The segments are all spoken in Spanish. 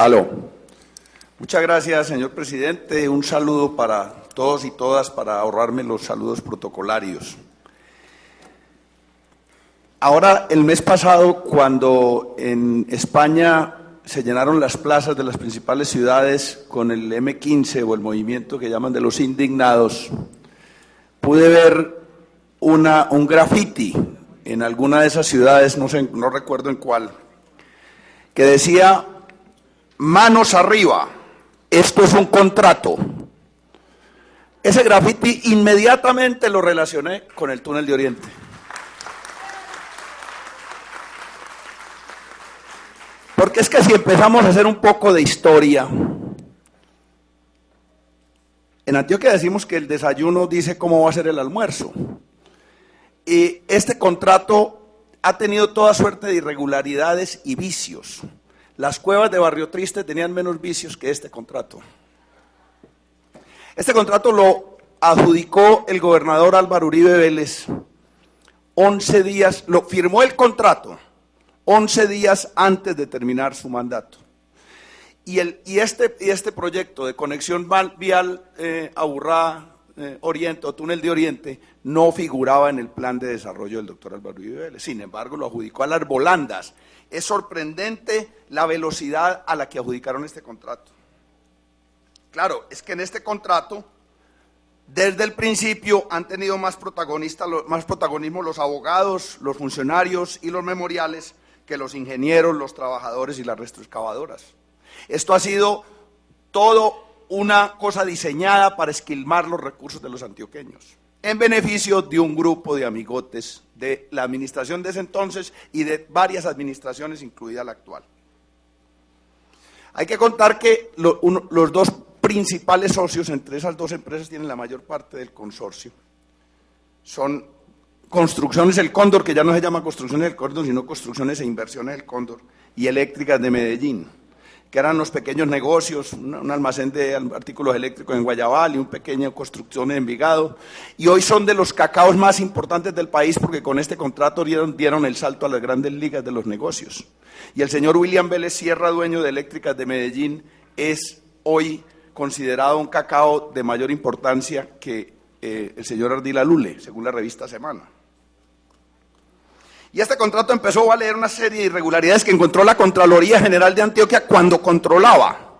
Aló. Muchas gracias, señor presidente. Un saludo para todos y todas para ahorrarme los saludos protocolarios. Ahora, el mes pasado, cuando en España se llenaron las plazas de las principales ciudades con el M15 o el movimiento que llaman de los indignados, pude ver un graffiti en alguna de esas ciudades, no recuerdo en cuál, que decía: manos arriba, esto es un contrato. Ese graffiti inmediatamente lo relacioné con el túnel de Oriente. Porque es que si empezamos a hacer un poco de historia, en Antioquia decimos que el desayuno dice cómo va a ser el almuerzo. Y este contrato ha tenido toda suerte de irregularidades y vicios. Las cuevas de Barrio Triste tenían menos vicios que este contrato. Este contrato lo adjudicó el gobernador Álvaro Uribe Vélez 11 días, lo firmó el contrato 11 días antes de terminar su mandato. Y este proyecto de conexión vial Aburrá Oriente o Túnel de Oriente no figuraba en el plan de desarrollo del doctor Álvaro Uribe Vélez. Sin embargo, lo adjudicó a las volandas. Es sorprendente la velocidad a la que adjudicaron este contrato. Claro, es que en este contrato, desde el principio, han tenido más protagonismo los abogados, los funcionarios y los memoriales que los ingenieros, los trabajadores y las retroexcavadoras. Esto ha sido todo una cosa diseñada para esquilmar los recursos de los antioqueños, en beneficio de un grupo de amigotes de la administración de ese entonces y de varias administraciones, incluida la actual. Hay que contar que los dos principales socios entre esas dos empresas tienen la mayor parte del consorcio. Son Construcciones El Cóndor, que ya no se llama Construcciones El Cóndor, sino Construcciones e Inversiones El Cóndor, y Eléctricas de Medellín, que eran los pequeños negocios, un almacén de artículos eléctricos en Guayabal y una pequeña construcción en Envigado, y hoy son de los cacaos más importantes del país porque con este contrato dieron el salto a las grandes ligas de los negocios. Y el señor William Vélez Sierra, dueño de Eléctricas de Medellín, es hoy considerado un cacao de mayor importancia que el señor Ardila Lule, según la revista Semana. Y este contrato empezó a valer una serie de irregularidades que encontró la Contraloría General de Antioquia cuando controlaba.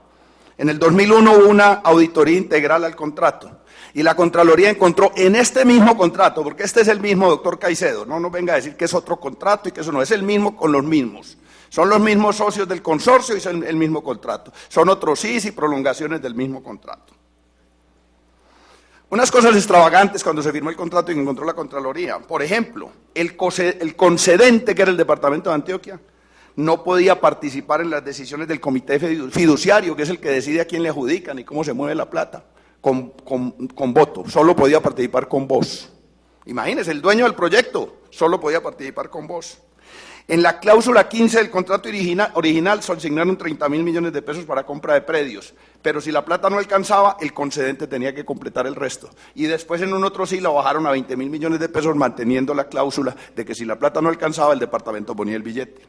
En el 2001 hubo una auditoría integral al contrato y la Contraloría encontró en este mismo contrato, porque este es el mismo, doctor Caicedo, no nos venga a decir que es otro contrato y que eso no, es el mismo con los mismos. Son los mismos socios del consorcio y son el mismo contrato. Son otros sís y prolongaciones del mismo contrato. Unas cosas extravagantes cuando se firmó el contrato y encontró la Contraloría. Por ejemplo, el concedente, que era el departamento de Antioquia, no podía participar en las decisiones del comité fiduciario, que es el que decide a quién le adjudican y cómo se mueve la plata, con voto. Solo podía participar con voz. Imagínense, el dueño del proyecto solo podía participar con voz. En la cláusula 15 del contrato original se asignaron 30.000 millones de pesos para compra de predios, pero si la plata no alcanzaba, el concedente tenía que completar el resto. Y después en un otro sí lo bajaron a 20.000 millones de pesos, manteniendo la cláusula de que si la plata no alcanzaba, el departamento ponía el billete.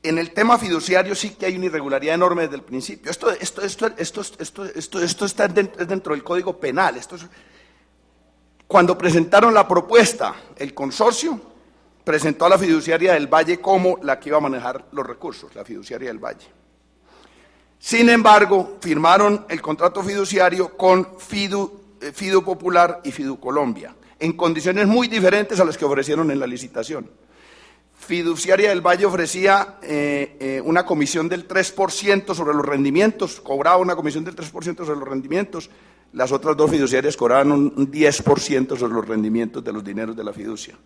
En el tema fiduciario sí que hay una irregularidad enorme desde el principio. Esto está dentro del Código Penal. Cuando presentaron la propuesta, el consorcio presentó a la fiduciaria del Valle como la que iba a manejar los recursos, la fiduciaria del Valle. Sin embargo, firmaron el contrato fiduciario con Fidu Popular y Fidu Colombia, en condiciones muy diferentes a las que ofrecieron en la licitación. Fiduciaria del Valle ofrecía una comisión del 3% sobre los rendimientos, cobraba una comisión del 3% sobre los rendimientos. Las otras dos fiduciarias cobraban un 10% sobre los rendimientos de los dineros de la fiducia.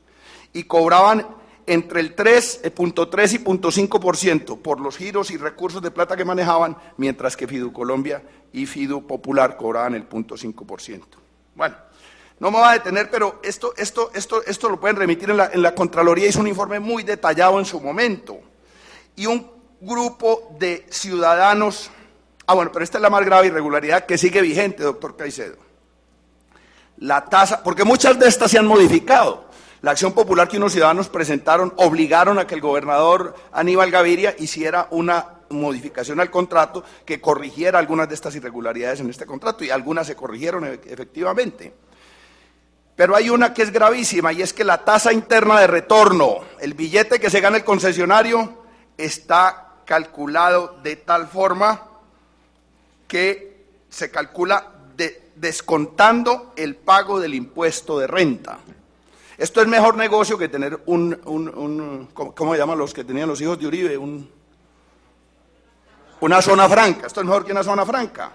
Y cobraban entre el 3.3 y 0.5% por los giros y recursos de plata que manejaban, mientras que Fidu Colombia y Fidu Popular cobraban el 0.5%. Bueno, no me voy a detener, pero esto lo pueden remitir en la Contraloría, hizo un informe muy detallado en su momento. Y un grupo de ciudadanos... bueno, pero esta es la más grave irregularidad que sigue vigente, doctor Caicedo. La tasa, porque muchas de estas se han modificado. La acción popular que unos ciudadanos presentaron obligaron a que el gobernador Aníbal Gaviria hiciera una modificación al contrato que corrigiera algunas de estas irregularidades en este contrato, y algunas se corrigieron efectivamente. Pero hay una que es gravísima, y es que la tasa interna de retorno, el billete que se gana el concesionario, está calculado de tal forma que se calcula descontando el pago del impuesto de renta. Esto es mejor negocio que tener ¿cómo se llaman los que tenían los hijos de Uribe? Una zona franca. Esto es mejor que una zona franca,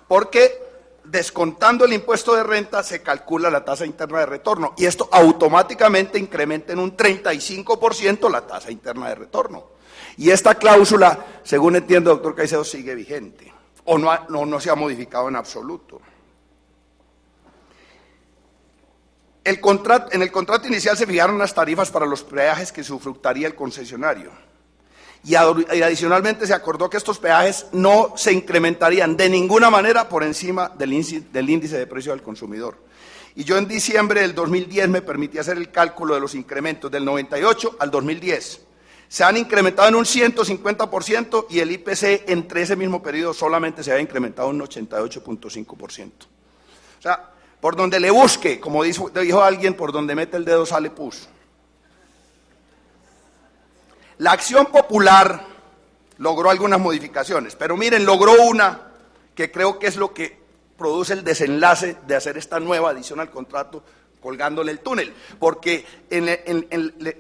porque descontando el impuesto de renta se calcula la tasa interna de retorno, y esto automáticamente incrementa en un 35% la tasa interna de retorno. Y esta cláusula, según entiendo, doctor Caicedo, sigue vigente, o no se ha modificado en absoluto. En el contrato inicial se fijaron unas tarifas para los peajes que usufructaría el concesionario, y adicionalmente se acordó que estos peajes no se incrementarían de ninguna manera por encima del índice de precio del consumidor. Y yo en diciembre del 2010 me permití hacer el cálculo de los incrementos del 98 al 2010. Se han incrementado en un 150%, y el IPC entre ese mismo periodo solamente se había incrementado un 88.5%. O sea, por donde le busque, como dijo alguien, por donde mete el dedo sale pus. La acción popular logró algunas modificaciones, pero miren, logró una que creo que es lo que produce el desenlace de hacer esta nueva adición al contrato colgándole el túnel, porque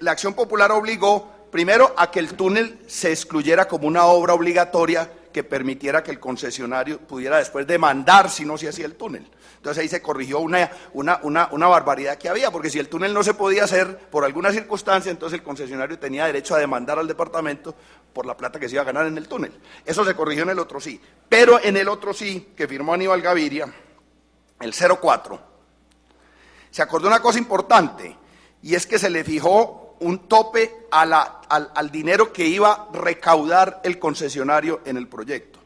la acción popular obligó primero a que el túnel se excluyera como una obra obligatoria que permitiera que el concesionario pudiera después demandar si no se hacía el túnel. Entonces ahí se corrigió una barbaridad que había, porque si el túnel no se podía hacer por alguna circunstancia, entonces el concesionario tenía derecho a demandar al departamento por la plata que se iba a ganar en el túnel. Eso se corrigió en el otro sí. Pero en el otro sí, que firmó Aníbal Gaviria, el 04, se acordó una cosa importante, y es que se le fijó un tope al dinero que iba a recaudar el concesionario en el proyecto.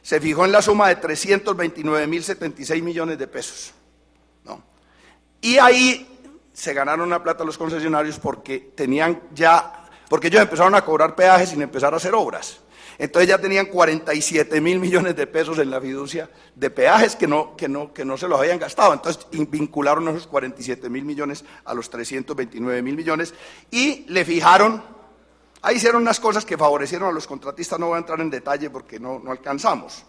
Se fijó en la suma de 329.076 millones de pesos, ¿no? Y ahí se ganaron una plata los concesionarios porque ellos empezaron a cobrar peajes sin empezar a hacer obras. Entonces ya tenían 47.000 millones de pesos en la fiducia de peajes que no se los habían gastado. Entonces vincularon esos 47.000 millones a los 329.000 millones y le fijaron. Ahí hicieron unas cosas que favorecieron a los contratistas, no voy a entrar en detalle porque no alcanzamos.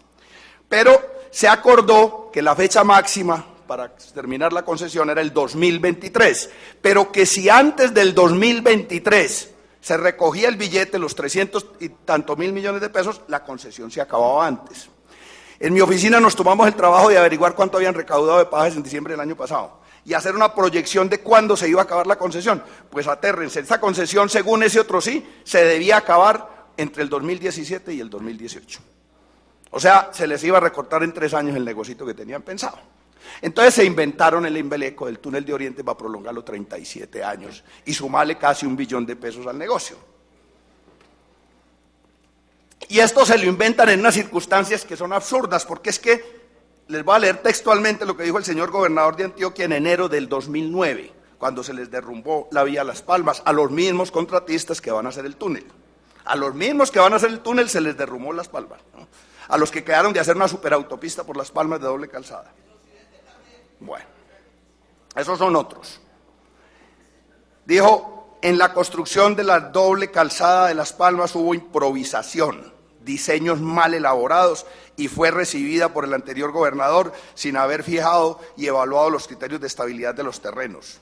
Pero se acordó que la fecha máxima para terminar la concesión era el 2023, pero que si antes del 2023 se recogía el billete, los 300 y tantos mil millones de pesos, la concesión se acababa antes. En mi oficina nos tomamos el trabajo de averiguar cuánto habían recaudado de peajes en diciembre del año pasado y hacer una proyección de cuándo se iba a acabar la concesión. Pues atérrense, esta concesión, según ese otro sí, se debía acabar entre el 2017 y el 2018. O sea, se les iba a recortar en 3 años el negocito que tenían pensado. Entonces se inventaron el embeleco del túnel de Oriente para prolongarlo 37 años y sumarle casi 1 billón de pesos al negocio. Y esto se lo inventan en unas circunstancias que son absurdas, porque es que, les voy a leer textualmente lo que dijo el señor gobernador de Antioquia en enero del 2009, cuando se les derrumbó la vía Las Palmas, a los mismos contratistas que van a hacer el túnel. A los mismos que van a hacer el túnel se les derrumbó Las Palmas, ¿no? A los que quedaron de hacer una superautopista por Las Palmas de doble calzada. Bueno, esos son otros. Dijo, en la construcción de la doble calzada de Las Palmas hubo improvisación, diseños mal elaborados y fue recibida por el anterior gobernador sin haber fijado y evaluado los criterios de estabilidad de los terrenos.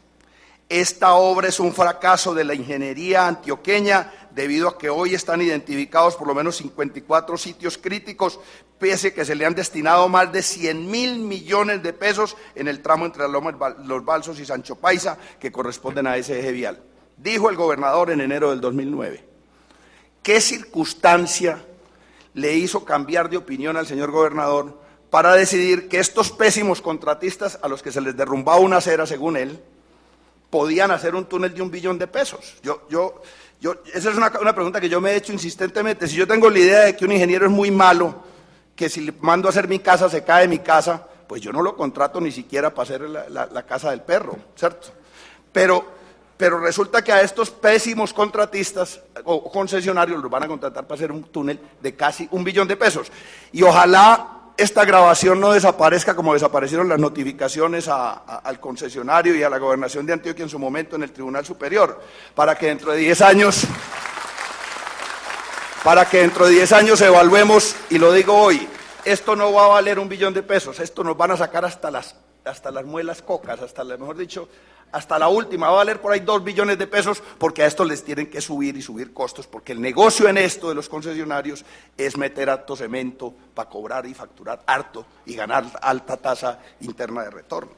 Esta obra es un fracaso de la ingeniería antioqueña debido a que hoy están identificados por lo menos 54 sitios críticos, pese a que se le han destinado más de 100.000 millones de pesos en el tramo entre Los Balsos y Sancho Paisa, que corresponden a ese eje vial. Dijo el gobernador en enero del 2009. ¿Qué circunstancia le hizo cambiar de opinión al señor gobernador para decidir que estos pésimos contratistas, a los que se les derrumbaba una acera, según él, podían hacer un túnel de 1 billón de pesos? Esa es una pregunta que yo me he hecho insistentemente. Si yo tengo la idea de que un ingeniero es muy malo, que si le mando a hacer mi casa se cae mi casa, pues yo no lo contrato ni siquiera para hacer la casa del perro, ¿cierto? Pero Pero resulta que a estos pésimos contratistas o concesionarios los van a contratar para hacer un túnel de casi 1 billón de pesos. Y ojalá esta grabación no desaparezca como desaparecieron las notificaciones al concesionario y a la gobernación de Antioquia en su momento en el Tribunal Superior, para que dentro de 10 años evaluemos, y lo digo hoy, esto no va a valer 1 billón de pesos, esto nos van a sacar hasta las muelas cocas, mejor dicho, hasta la última, va a valer por ahí 2 billones de pesos, porque a esto les tienen que subir y subir costos, porque el negocio en esto de los concesionarios es meter harto cemento para cobrar y facturar harto y ganar alta tasa interna de retorno.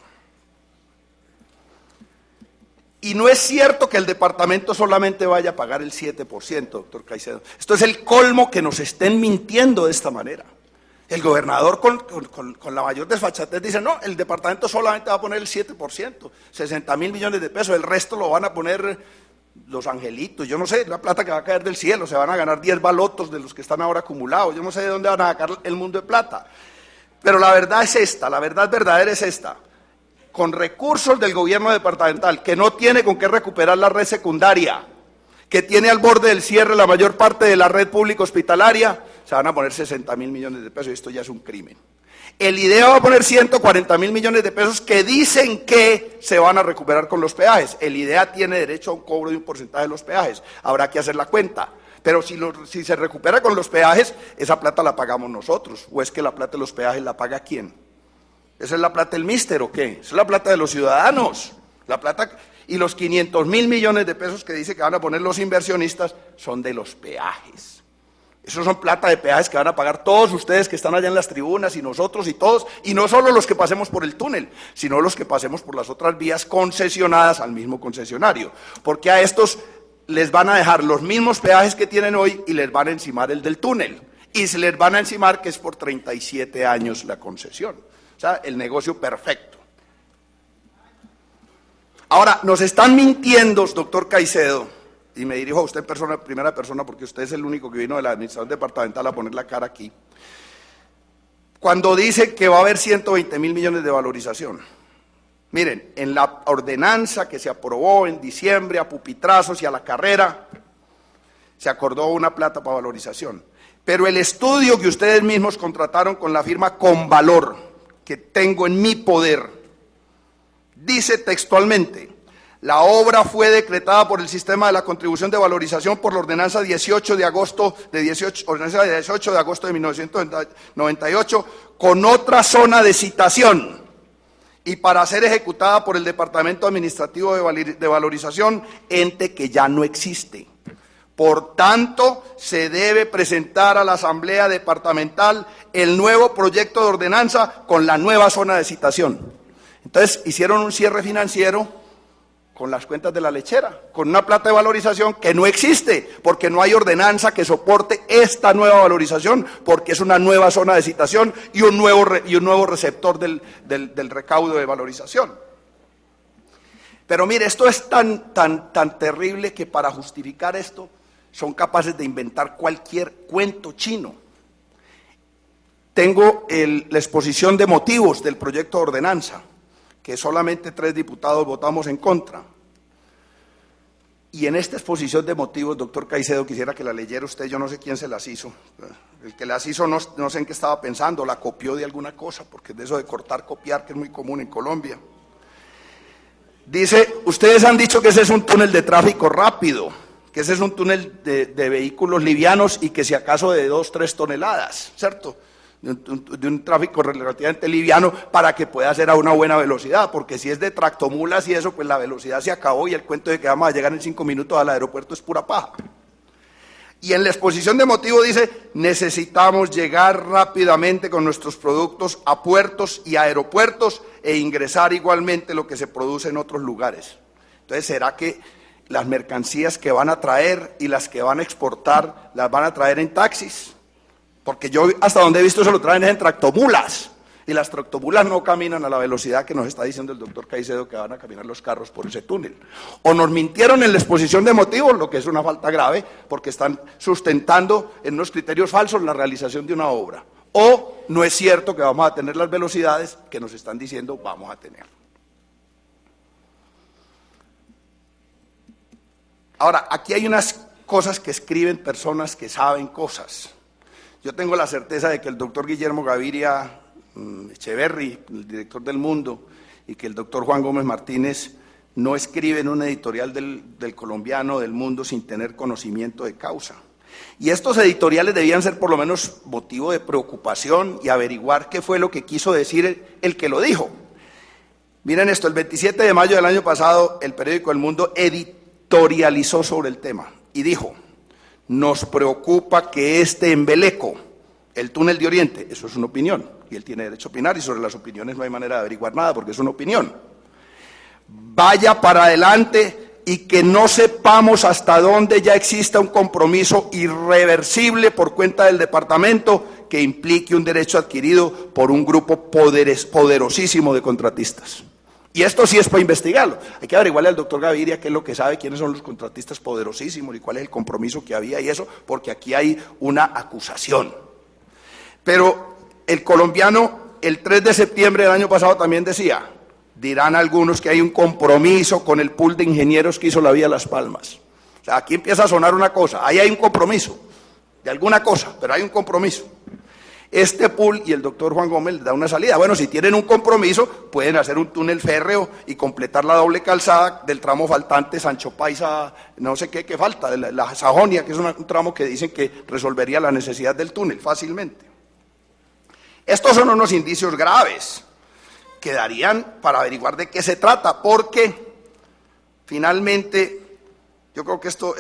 Y no es cierto que el departamento solamente vaya a pagar el 7%, doctor Caicedo. Esto es el colmo que nos estén mintiendo de esta manera. El gobernador con la mayor desfachatez dice, no, el departamento solamente va a poner el 7%, 60.000 millones de pesos, el resto lo van a poner los angelitos, yo no sé, la plata que va a caer del cielo, se van a ganar 10 balotos de los que están ahora acumulados, yo no sé de dónde van a sacar el mundo de plata. Pero la verdad es esta, la verdad verdadera es esta. Con recursos del gobierno departamental, que no tiene con qué recuperar la red secundaria, que tiene al borde del cierre la mayor parte de la red pública hospitalaria, se van a poner 60.000 millones de pesos, y esto ya es un crimen. El IDEA va a poner 140.000 millones de pesos que dicen que se van a recuperar con los peajes. El IDEA tiene derecho a un cobro de un porcentaje de los peajes, habrá que hacer la cuenta. Pero si se recupera con los peajes, esa plata la pagamos nosotros, o es que la plata de los peajes la paga ¿quién? ¿Esa es la plata del míster o qué? Esa es la plata de los ciudadanos, la plata. Y los 500.000 millones de pesos que dice que van a poner los inversionistas son de los peajes. Esos son plata de peajes que van a pagar todos ustedes que están allá en las tribunas y nosotros y todos, y no solo los que pasemos por el túnel, sino los que pasemos por las otras vías concesionadas al mismo concesionario, porque a estos les van a dejar los mismos peajes que tienen hoy y les van a encimar el del túnel, y se les van a encimar que es por 37 años la concesión, o sea, el negocio perfecto. Ahora, nos están mintiendo, doctor Caicedo, y me dirijo a usted en primera persona porque usted es el único que vino de la administración departamental a poner la cara aquí, cuando dice que va a haber 120.000 millones de valorización. Miren, en la ordenanza que se aprobó en diciembre a pupitrazos y a la carrera, se acordó una plata para valorización, pero el estudio que ustedes mismos contrataron con la firma Convalor, que tengo en mi poder, dice textualmente: la obra fue decretada por el sistema de la contribución de valorización por la ordenanza 18 de agosto de 1998 con otra zona de citación y para ser ejecutada por el Departamento Administrativo de Valorización, ente que ya no existe. Por tanto, se debe presentar a la Asamblea Departamental el nuevo proyecto de ordenanza con la nueva zona de citación. Entonces, hicieron un cierre financiero con las cuentas de la lechera, con una plata de valorización que no existe, porque no hay ordenanza que soporte esta nueva valorización, porque es una nueva zona de citación y un nuevo receptor del recaudo de valorización. Pero mire, esto es tan terrible que para justificar esto son capaces de inventar cualquier cuento chino. Tengo la exposición de motivos del proyecto de ordenanza, que solamente 3 diputados votamos en contra. Y en esta exposición de motivos, doctor Caicedo, quisiera que la leyera usted, yo no sé quién se las hizo. El que las hizo no sé en qué estaba pensando, la copió de alguna cosa, porque es de eso de cortar, copiar, que es muy común en Colombia. Dice, ustedes han dicho que ese es un túnel de tráfico rápido, que ese es un túnel de vehículos livianos y que si acaso de 2-3 toneladas, ¿cierto? De un tráfico relativamente liviano para que pueda ser a una buena velocidad, porque si es de tractomulas y eso, pues la velocidad se acabó y el cuento de que vamos a llegar en 5 minutos al aeropuerto es pura paja. Y en la exposición de motivo dice, necesitamos llegar rápidamente con nuestros productos a puertos y aeropuertos e ingresar igualmente lo que se produce en otros lugares. Entonces, ¿será que las mercancías que van a traer y las que van a exportar las van a traer en taxis? Porque yo hasta donde he visto se lo traen en tractomulas, y las tractomulas no caminan a la velocidad que nos está diciendo el doctor Caicedo que van a caminar los carros por ese túnel. O nos mintieron en la exposición de motivos, lo que es una falta grave, porque están sustentando en unos criterios falsos la realización de una obra. O no es cierto que vamos a tener las velocidades que nos están diciendo vamos a tener. Ahora, aquí hay unas cosas que escriben personas que saben cosas. Yo tengo la certeza de que el doctor Guillermo Gaviria Echeverry, el director del Mundo, y que el doctor Juan Gómez Martínez no escriben un editorial del Colombiano, del Mundo, sin tener conocimiento de causa. Y estos editoriales debían ser por lo menos motivo de preocupación y averiguar qué fue lo que quiso decir el que lo dijo. Miren esto, el 27 de mayo del año pasado, el periódico El Mundo editorializó sobre el tema y dijo: nos preocupa que este embeleco, el túnel de Oriente, eso es una opinión, y él tiene derecho a opinar, y sobre las opiniones no hay manera de averiguar nada porque es una opinión, vaya para adelante y que no sepamos hasta dónde ya exista un compromiso irreversible por cuenta del departamento que implique un derecho adquirido por un grupo poderosísimo de contratistas. Y esto sí es para investigarlo. Hay que averiguarle al doctor Gaviria qué es lo que sabe, quiénes son los contratistas poderosísimos y cuál es el compromiso que había y eso, porque aquí hay una acusación. Pero el Colombiano, el 3 de septiembre del año pasado también decía: dirán algunos que hay un compromiso con el pool de ingenieros que hizo la vía Las Palmas. O sea, aquí empieza a sonar una cosa, ahí hay un compromiso, de alguna cosa, pero hay un compromiso. Este pool y el doctor Juan Gómez le da una salida. Bueno, si tienen un compromiso, pueden hacer un túnel férreo y completar la doble calzada del tramo faltante Sancho Paisa, no sé qué falta, la Sajonia, que es un tramo que dicen que resolvería la necesidad del túnel fácilmente. Estos son unos indicios graves que darían para averiguar de qué se trata, porque finalmente yo creo que esto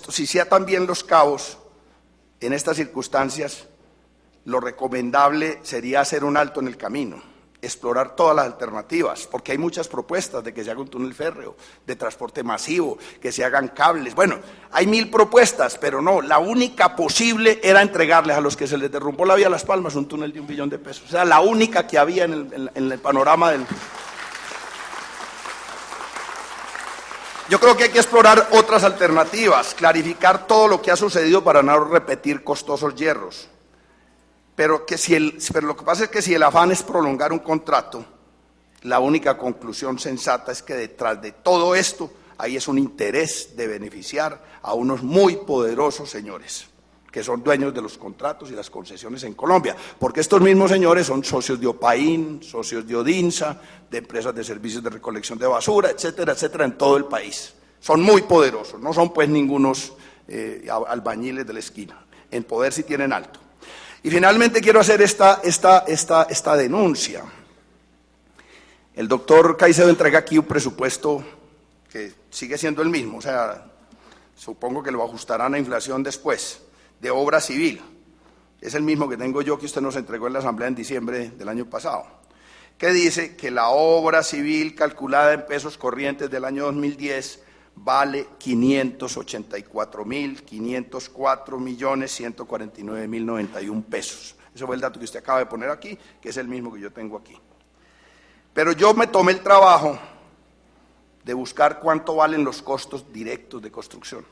si se atan bien los cabos en estas circunstancias, lo recomendable sería hacer un alto en el camino, explorar todas las alternativas, porque hay muchas propuestas de que se haga un túnel férreo, de transporte masivo, que se hagan cables. Bueno, hay 1000 propuestas, pero no, la única posible era entregarles a los que se les derrumbó la vía Las Palmas un túnel de $1 billón. O sea, la única que había en el panorama del... Yo creo que hay que explorar otras alternativas, clarificar todo lo que ha sucedido para no repetir costosos yerros. Pero lo que pasa es que si el afán es prolongar un contrato, la única conclusión sensata es que detrás de todo esto hay un interés de beneficiar a unos muy poderosos señores que son dueños de los contratos y las concesiones en Colombia, porque estos mismos señores son socios de Opaín, socios de Odinsa, de empresas de servicios de recolección de basura, etcétera, etcétera, en todo el país. Son muy poderosos, no son pues ningunos albañiles de la esquina, en poder sí tienen alto. Y finalmente quiero hacer esta denuncia. El doctor Caicedo entrega aquí un presupuesto que sigue siendo el mismo, o sea, supongo que lo ajustarán a inflación después, de obra civil. Es el mismo que tengo yo, que usted nos entregó en la Asamblea en diciembre del año pasado, que dice que la obra civil calculada en pesos corrientes del año 2010 vale 584.504.149.091 pesos. Ese fue el dato que usted acaba de poner aquí, que es el mismo que yo tengo aquí. Pero yo me tomé el trabajo de buscar cuánto valen los costos directos de construcción.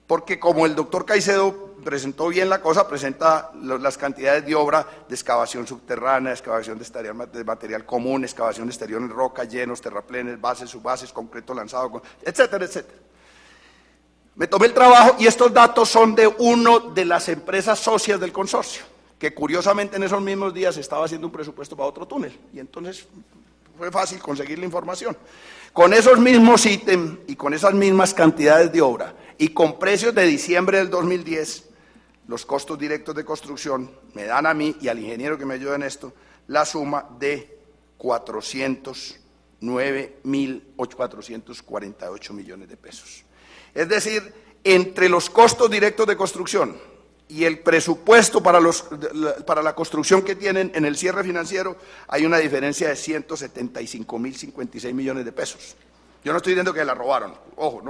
Porque como el doctor Caicedo presentó bien la cosa, presenta las cantidades de obra de excavación subterránea, excavación de material común, excavación exterior en roca, llenos, terraplenes, bases, subbases, concreto lanzado, etcétera, etcétera. Me tomé el trabajo y estos datos son de una de las empresas socias del consorcio, que curiosamente en esos mismos días estaba haciendo un presupuesto para otro túnel, y entonces fue fácil conseguir la información. Con esos mismos ítems y con esas mismas cantidades de obra y con precios de diciembre del 2010, los costos directos de construcción me dan a mí y al ingeniero que me ayuda en esto la suma de 409.448 millones de pesos. Es decir, entre los costos directos de construcción y el presupuesto para la construcción que tienen en el cierre financiero, hay una diferencia de 175.056 millones de pesos. Yo no estoy diciendo que la robaron, ojo,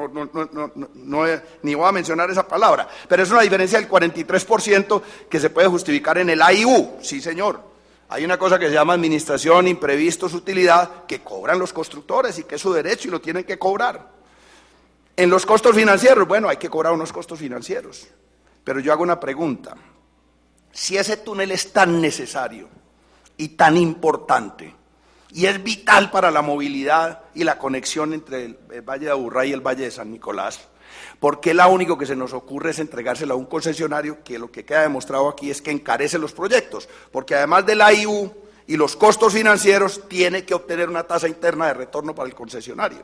ni voy a mencionar esa palabra, pero es una diferencia del 43% que se puede justificar en el AIU, sí señor. Hay una cosa que se llama administración, imprevistos, utilidad, que cobran los constructores y que es su derecho y lo tienen que cobrar. En los costos financieros, bueno, hay que cobrar unos costos financieros. Pero yo hago una pregunta: si ese túnel es tan necesario y tan importante, y es vital para la movilidad y la conexión entre el Valle de Aburrá y el Valle de San Nicolás. Porque lo único que se nos ocurre es entregárselo a un concesionario que lo que queda demostrado aquí es que encarece los proyectos, porque además de la IU y los costos financieros, tiene que obtener una tasa interna de retorno para el concesionario.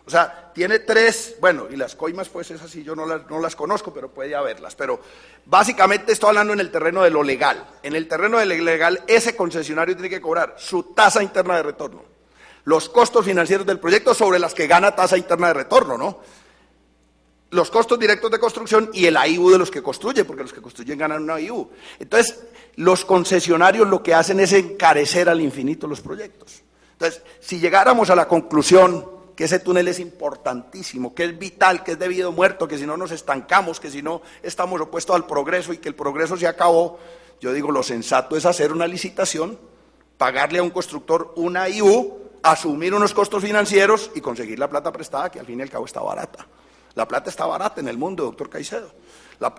O sea, tiene tres, bueno, y las coimas pues es así, yo no las conozco, pero puede haberlas, pero básicamente estoy hablando en el terreno de lo legal. En el terreno de lo legal, ese concesionario tiene que cobrar su tasa interna de retorno, los costos financieros del proyecto sobre las que gana tasa interna de retorno, ¿no? Los costos directos de construcción y el AIU de los que construyen, porque los que construyen ganan una AIU. Entonces, los concesionarios lo que hacen es encarecer al infinito los proyectos. Entonces, si llegáramos a la conclusión que ese túnel es importantísimo, que es vital, que es debido muerto, que si no nos estancamos, que si no estamos opuestos al progreso y que el progreso se acabó, yo digo, lo sensato es hacer una licitación, pagarle a un constructor una AIU, asumir unos costos financieros y conseguir la plata prestada, que al fin y al cabo está barata. La plata está barata en el mundo, doctor Caicedo.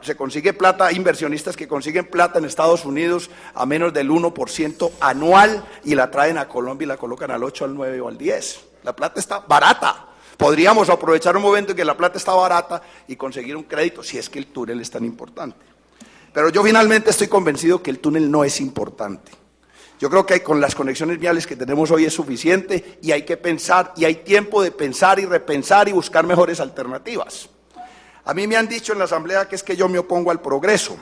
Se consigue plata, hay inversionistas que consiguen plata en Estados Unidos a menos del 1% anual y la traen a Colombia y la colocan al 8, al 9 o al 10. La plata está barata. Podríamos aprovechar un momento en que la plata está barata y conseguir un crédito, si es que el túnel es tan importante. Pero yo finalmente estoy convencido que el túnel no es importante. Yo creo que con las conexiones viales que tenemos hoy es suficiente y hay que pensar, y hay tiempo de pensar y repensar y buscar mejores alternativas. A mí me han dicho en la asamblea que es que yo me opongo al progreso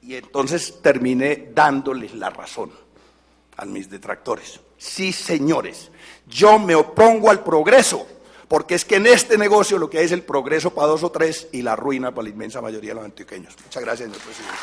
y entonces terminé dándoles la razón a mis detractores. Sí, señores, yo me opongo al progreso porque es que en este negocio lo que hay es el progreso para 2 o 3 y la ruina para la inmensa mayoría de los antioqueños. Muchas gracias, señor presidente.